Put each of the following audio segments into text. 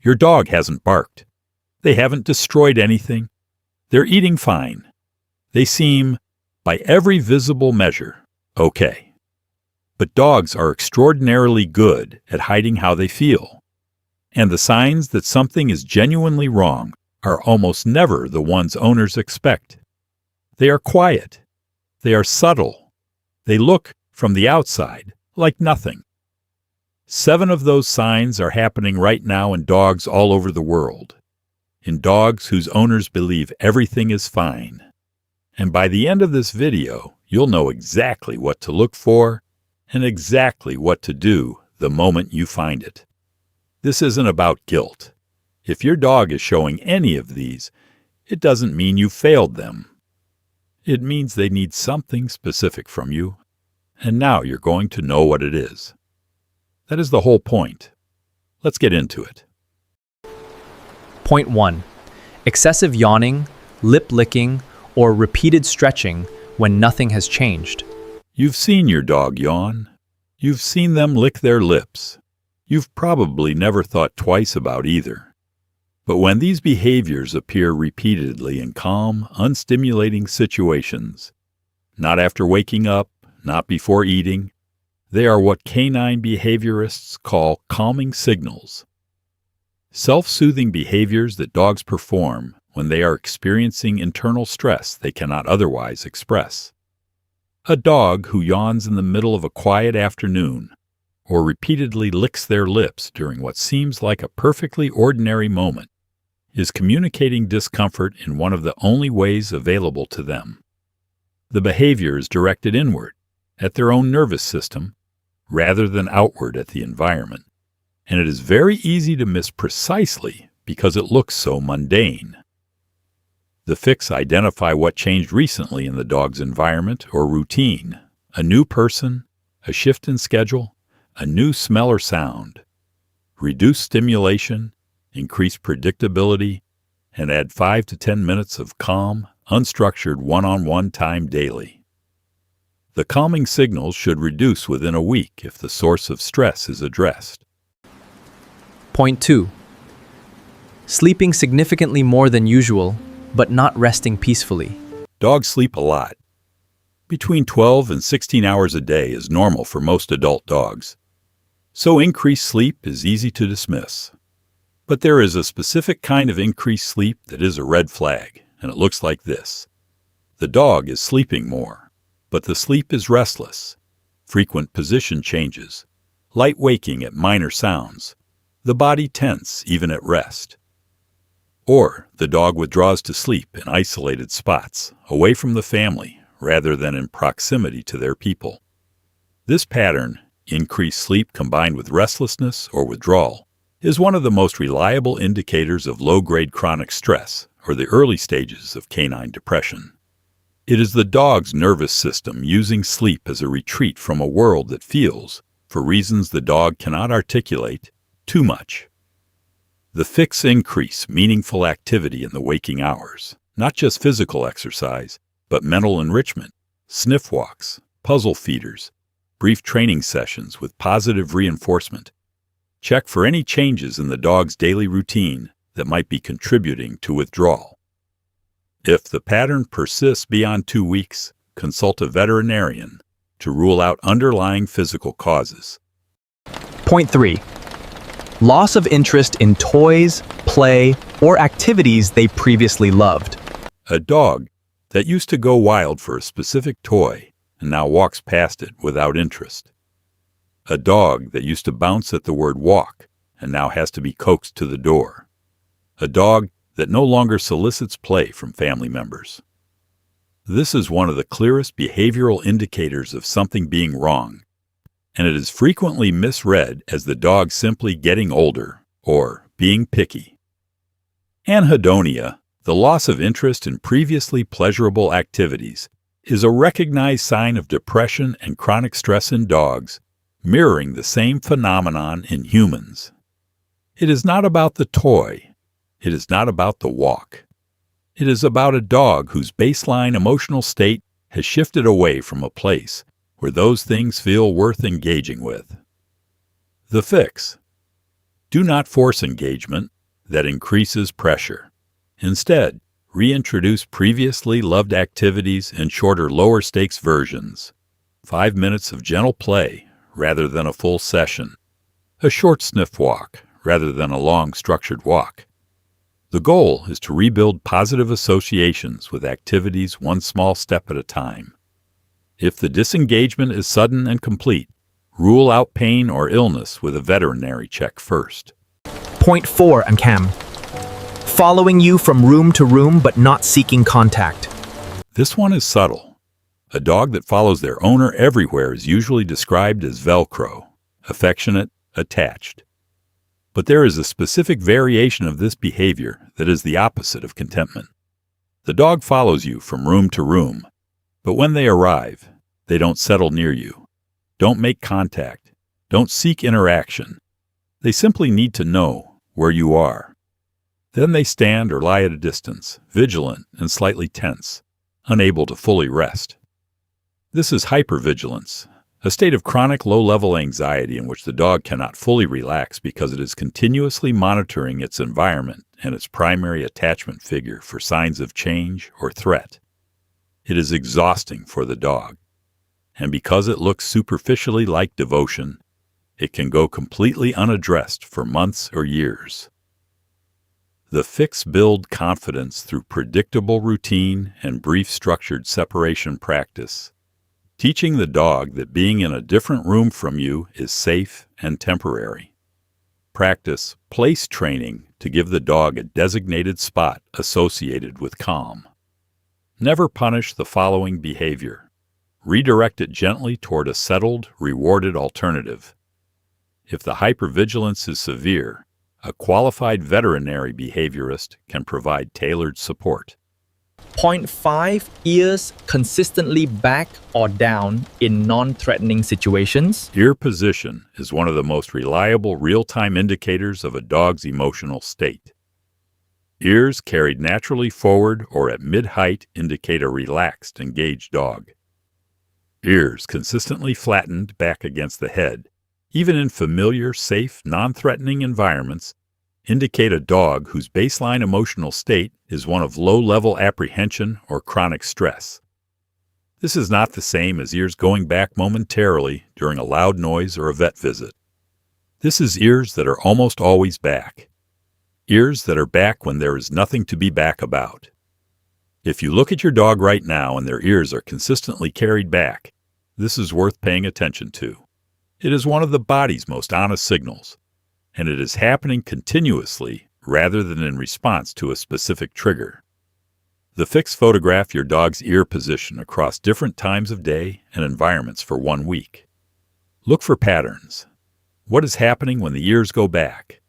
Your dog hasn't barked. They haven't destroyed anything. They're eating fine. They seem, by every visible measure, okay. But dogs are extraordinarily good at hiding how they feel. And the signs that something is genuinely wrong are almost never the ones owners expect. They are quiet. They are subtle. They look, from the outside, like nothing. 7 of those signs are happening right now in dogs all over the world. In dogs whose owners believe everything is fine. And by the end of this video, you'll know exactly what to look for and exactly what to do the moment you find it. This isn't about guilt. If your dog is showing any of these, it doesn't mean you failed them. It means they need something specific from you, and now you're going to know what it is. That is the whole point. Let's get into it. Point 1. Excessive yawning, lip licking, or repeated stretching when nothing has changed. You've seen your dog yawn. You've seen them lick their lips. You've probably never thought twice about either. But when these behaviors appear repeatedly in calm, unstimulating situations, not after waking up, not before eating, they are what canine behaviorists call calming signals. Self-soothing behaviors that dogs perform when they are experiencing internal stress they cannot otherwise express. A dog who yawns in the middle of a quiet afternoon or repeatedly licks their lips during what seems like a perfectly ordinary moment is communicating discomfort in one of the only ways available to them. The behavior is directed inward, at their own nervous system, rather than outward at the environment, and it is very easy to miss precisely because it looks so mundane. The fix identify what changed recently in the dog's environment or routine, a new person, a shift in schedule, a new smell or sound. Reduce stimulation, increase predictability, and add 5 to 10 minutes of calm, unstructured one-on-one time daily. The calming signals should reduce within a week if the source of stress is addressed. Point 2. Sleeping significantly more than usual, but not resting peacefully. Dogs sleep a lot. Between 12 and 16 hours a day is normal for most adult dogs, so increased sleep is easy to dismiss. But there is a specific kind of increased sleep that is a red flag, and it looks like this. The dog is sleeping more, but the sleep is restless, frequent position changes, light waking at minor sounds, the body tense even at rest. Or the dog withdraws to sleep in isolated spots, away from the family, rather than in proximity to their people. This pattern, increased sleep combined with restlessness or withdrawal, is one of the most reliable indicators of low-grade chronic stress or the early stages of canine depression. It is the dog's nervous system using sleep as a retreat from a world that feels, for reasons the dog cannot articulate, too much. The fix increase meaningful activity in the waking hours, not just physical exercise, but mental enrichment, sniff walks, puzzle feeders, brief training sessions with positive reinforcement. Check for any changes in the dog's daily routine that might be contributing to withdrawal. If the pattern persists beyond 2 weeks, consult a veterinarian to rule out underlying physical causes. Point 3. Loss of interest in toys, play, or activities they previously loved. A dog that used to go wild for a specific toy and now walks past it without interest. A dog that used to bounce at the word walk and now has to be coaxed to the door. A dog that no longer solicits play from family members. This is one of the clearest behavioral indicators of something being wrong, and it is frequently misread as the dog simply getting older or being picky. Anhedonia, the loss of interest in previously pleasurable activities, is a recognized sign of depression and chronic stress in dogs, mirroring the same phenomenon in humans. It is not about the toy. It is not about the walk. It is about a dog whose baseline emotional state has shifted away from a place where those things feel worth engaging with. The fix: Do not force engagement that increases pressure. Instead, reintroduce previously loved activities in shorter, lower-stakes versions. 5 minutes of gentle play rather than a full session. A short sniff walk rather than a long, structured walk. The goal is to rebuild positive associations with activities one small step at a time. If the disengagement is sudden and complete, rule out pain or illness with a veterinary check first. Point 4, and Cam. Following you from room to room but not seeking contact. This one is subtle. A dog that follows their owner everywhere is usually described as Velcro, affectionate, attached. But there is a specific variation of this behavior that is the opposite of contentment. The dog follows you from room to room, but when they arrive, they don't settle near you, don't make contact, don't seek interaction. They simply need to know where you are. Then they stand or lie at a distance, vigilant and slightly tense, unable to fully rest. This is hypervigilance, a state of chronic low-level anxiety in which the dog cannot fully relax because it is continuously monitoring its environment and its primary attachment figure for signs of change or threat. It is exhausting for the dog, and because it looks superficially like devotion, it can go completely unaddressed for months or years. The fix build confidence through predictable routine and brief structured separation practice, teaching the dog that being in a different room from you is safe and temporary. Practice place training to give the dog a designated spot associated with calm. Never punish the following behavior. Redirect it gently toward a settled, rewarded alternative. If the hypervigilance is severe, a qualified veterinary behaviorist can provide tailored support. Point 5, ears consistently back or down in non-threatening situations. Ear position is one of the most reliable real-time indicators of a dog's emotional state. Ears carried naturally forward or at mid-height indicate a relaxed, engaged dog. Ears consistently flattened back against the head, even in familiar, safe, non-threatening environments, indicate a dog whose baseline emotional state is one of low-level apprehension or chronic stress. This is not the same as ears going back momentarily during a loud noise or a vet visit. This is ears that are almost always back. Ears that are back when there is nothing to be back about. If you look at your dog right now and their ears are consistently carried back, this is worth paying attention to. It is one of the body's most honest signals, and it is happening continuously rather than in response to a specific trigger. The fix photograph your dog's ear position across different times of day and environments for 1 week. Look for patterns. What is happening when the ears go back?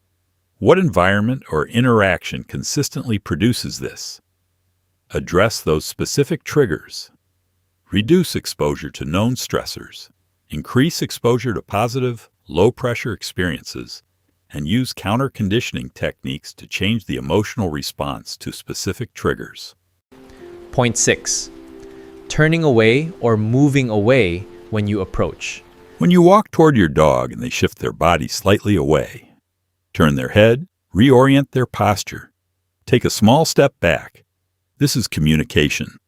What environment or interaction consistently produces this? Address those specific triggers. Reduce exposure to known stressors. Increase exposure to positive, low-pressure experiences, and use counter-conditioning techniques to change the emotional response to specific triggers. Point 6. Turning away or moving away when you approach. When you walk toward your dog and they shift their body slightly away, turn their head, reorient their posture, take a small step back. This is communication.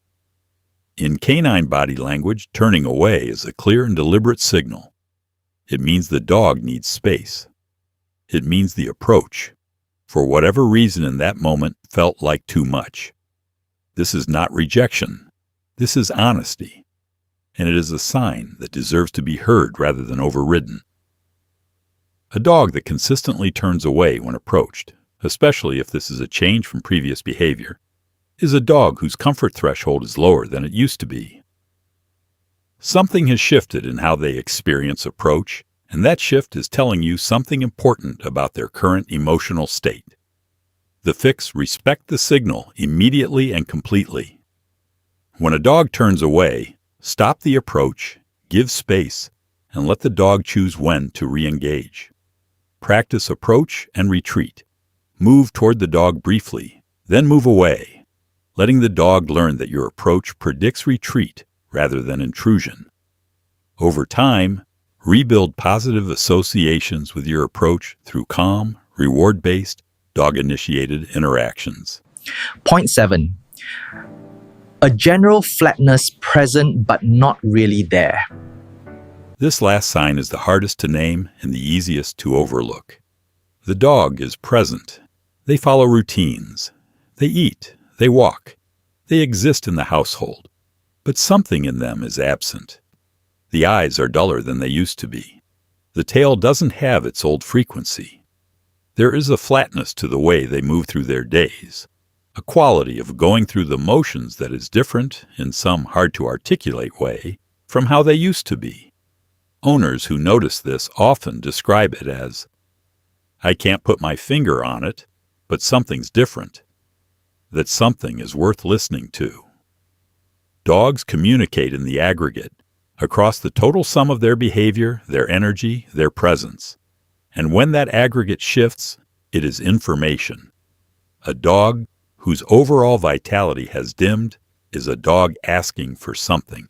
In canine body language, turning away is a clear and deliberate signal. It means the dog needs space. It means the approach, for whatever reason in that moment, felt like too much. This is not rejection. This is honesty. And it is a sign that deserves to be heard rather than overridden. A dog that consistently turns away when approached, especially if this is a change from previous behavior, is a dog whose comfort threshold is lower than it used to be. Something has shifted in how they experience approach, and that shift is telling you something important about their current emotional state. The fix: respect the signal immediately and completely. When a dog turns away, stop the approach, give space, and let the dog choose when to re-engage. Practice approach and retreat. Move toward the dog briefly, then move away, letting the dog learn that your approach predicts retreat rather than intrusion. Over time, rebuild positive associations with your approach through calm, reward-based, dog-initiated interactions. Point 7. A general flatness present but not really there. This last sign is the hardest to name and the easiest to overlook. The dog is present. They follow routines. They eat. They walk. They exist in the household. But something in them is absent. The eyes are duller than they used to be. The tail doesn't have its old frequency. There is a flatness to the way they move through their days, a quality of going through the motions that is different, in some hard-to-articulate way, from how they used to be. Owners who notice this often describe it as, "I can't put my finger on it, but something's different." That something is worth listening to. Dogs communicate in the aggregate, across the total sum of their behavior, their energy, their presence. And when that aggregate shifts, it is information. A dog whose overall vitality has dimmed is a dog asking for something.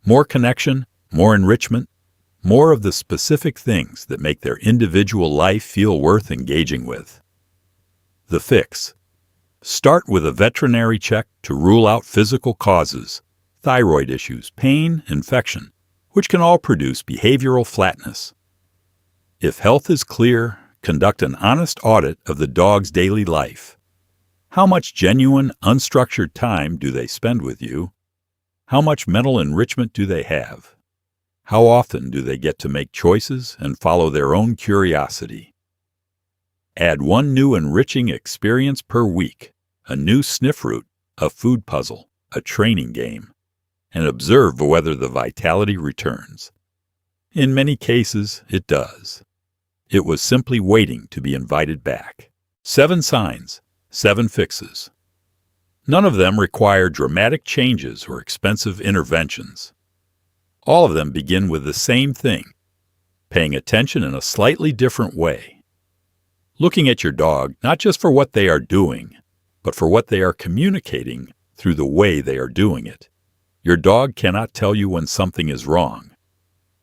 More connection, more enrichment, more of the specific things that make their individual life feel worth engaging with. The fix. Start with a veterinary check to rule out physical causes, thyroid issues, pain, infection, which can all produce behavioral flatness. If health is clear, conduct an honest audit of the dog's daily life. How much genuine, unstructured time do they spend with you? How much mental enrichment do they have? How often do they get to make choices and follow their own curiosity? Add one new enriching experience per week, a new sniff route, a food puzzle, a training game, and observe whether the vitality returns. In many cases, it does. It was simply waiting to be invited back. 7 signs, 7 fixes. None of them require dramatic changes or expensive interventions. All of them begin with the same thing, paying attention in a slightly different way. Looking at your dog not just for what they are doing, but for what they are communicating through the way they are doing it. Your dog cannot tell you when something is wrong,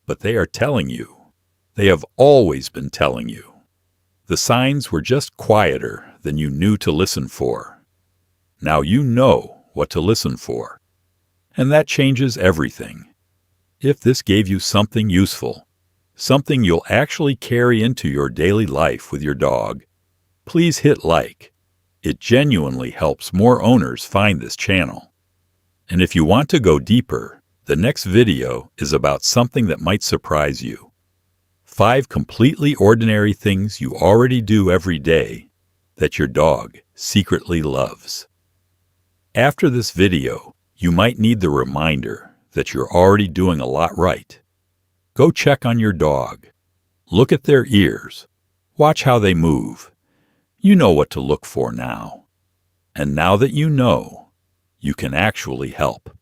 but they are telling you. They have always been telling you. The signs were just quieter than you knew to listen for. Now you know what to listen for, and that changes everything. If this gave you something useful, something you'll actually carry into your daily life with your dog, please hit like. It genuinely helps more owners find this channel. And if you want to go deeper, the next video is about something that might surprise you. 5 completely ordinary things you already do every day that your dog secretly loves. After this video, you might need the reminder that you're already doing a lot right. Go check on your dog. Look at their ears. Watch how they move. You know what to look for now. And now that you know, you can actually help.